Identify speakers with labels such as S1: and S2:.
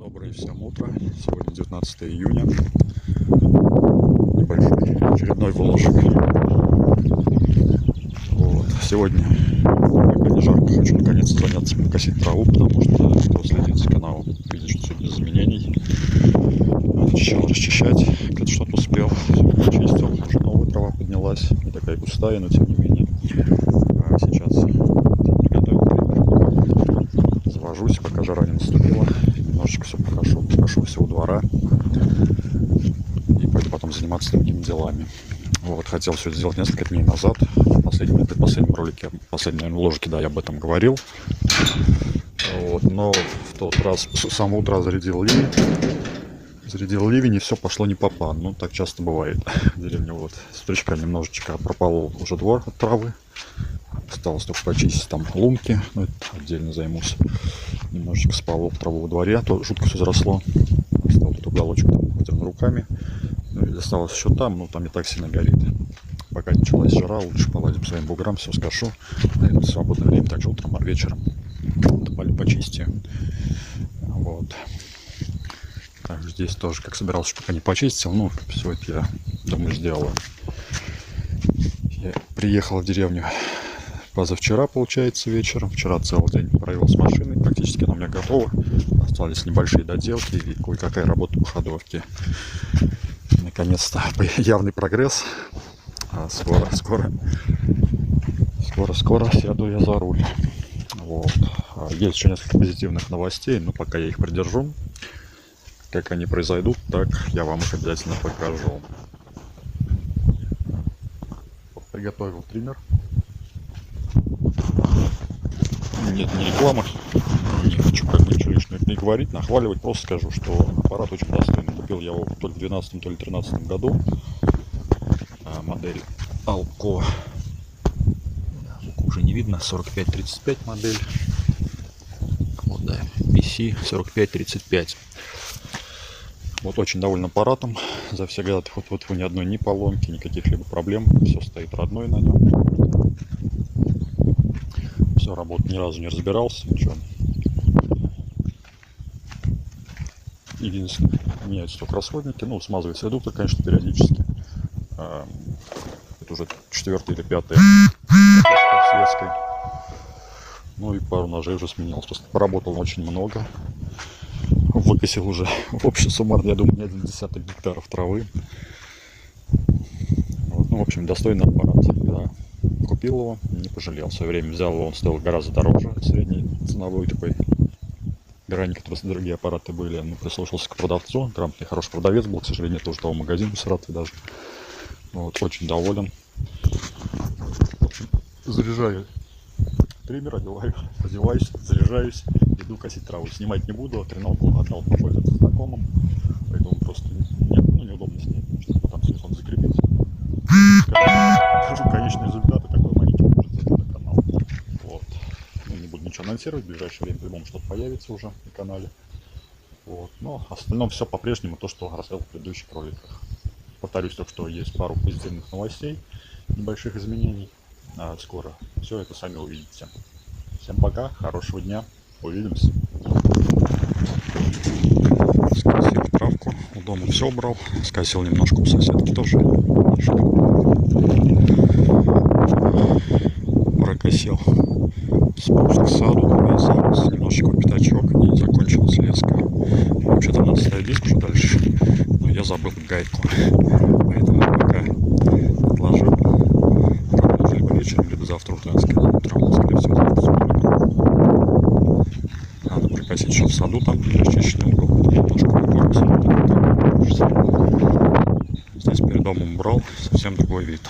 S1: Доброе всем утро. Сегодня 19 июня. Небольшой очередной вложек. Вот. Сегодня, пока не жарко, хочу наконец-то заняться покосить траву, потому что кто следит за каналом, видит, что все без изменений. Начал расчищать, кто-то что-то успел, почистил, уже новая трава поднялась, не такая густая, но тем не менее. Сейчас приготовил триммер. Завожусь, пока жара не наступила. Немножечко все покажу всего двора. И пойду потом заниматься другими делами. Вот, хотел все это сделать несколько дней назад. В последнем ролике, наверное, вложке, да, я об этом говорил. Вот, но в тот раз с самого утра зарядил ливень, и все пошло не по плану. Ну, так часто бывает в деревне. Вот, стричка немножечко пропалол уже двор от травы. Осталось только почистить там лунки, но это отдельно займусь. Немножечко спалил траву во дворе, а то жутко все заросло. Остался этот уголочек там вытерн руками. Ну, и осталось еще там, но там не так сильно горит. Пока началась жара, лучше полазить по своим буграм, все скошу. Наверное, в свободное время, также утром, а вечером почистю. Вот. Так, здесь тоже, как собирался, пока не почистил, ну, все это я, думаю, сделаю. Я приехал в деревню позавчера, получается, вечером. Вчера целый день провел с машиной, практически она у меня готова. Остались небольшие доделки и кое-какая работа по ходовке. Наконец-то явный прогресс. Скоро сяду я за руль. Вот. Есть еще несколько позитивных новостей, но пока я их придержу. Как они произойдут, так я вам их обязательно покажу. Приготовил триммер. Нет, не реклама. Не хочу как бы ничего лишнего не говорить, нахваливать. Просто скажу, что аппарат очень достойный. Купил я его то ли в 2012, то ли в 2013 году. Модель Alco. Уже не видно. 4535 модель. Вот, да. PC 4535. Вот, очень доволен аппаратом. За все годы вот ни одной ни поломки, ни каких-либо проблем. Все стоит родной на нем. Все, работает, ни разу не разбирался, ничего. Единственное, меняются только расходники. Ну, смазывается редуктор, конечно, периодически. Это уже 4-я или 5-я связкой. Ну и пару ножей уже сменилось. Просто поработал очень много. Выкосил уже в общем суммарно, я думаю, не 1 десяток гектаров травы. Вот, ну, в общем, достойный аппарат. Да. Купил его, не пожалел. В свое время взял его, он стоил гораздо дороже. Средний ценовой такой грани, которые другие аппараты были. Ну, прислушался к продавцу. Грамотный, хороший продавец был. К сожалению, тоже того магазина в Саратове даже. Вот, очень доволен. В общем, заряжаю триммер, одеваюсь, заряжаюсь, иду косить траву. Снимать не буду, треновку отдал попользоваться знакомым, поэтому просто неудобно снять, чтобы потом телефон закрепить. Покажу конечный результат и такой маленький может зайти на канал. Вот. Ну, не буду ничего анонсировать, в ближайшее время по-любому что-то появится уже на канале. Вот. Но остальное все по-прежнему то, что рассказал в предыдущих роликах. Повторюсь только, что есть пару позитивных новостей, небольших изменений. Скоро все это сами увидите. Всем пока, хорошего дня, увидимся. Скосил травку, у дома все убрал, скосил немножко у соседки тоже. Прокосил спуск к саду, немножечко пятачок и закончилась леска. Вообще-то надо ставить диск уже дальше, но я забыл гайку, поэтому пока отложил. Вечером, либо завтра утром, скорее всего, надо прокосить еще в саду, там расчищенный угол, немножко здесь перед домом убрал, совсем другой вид.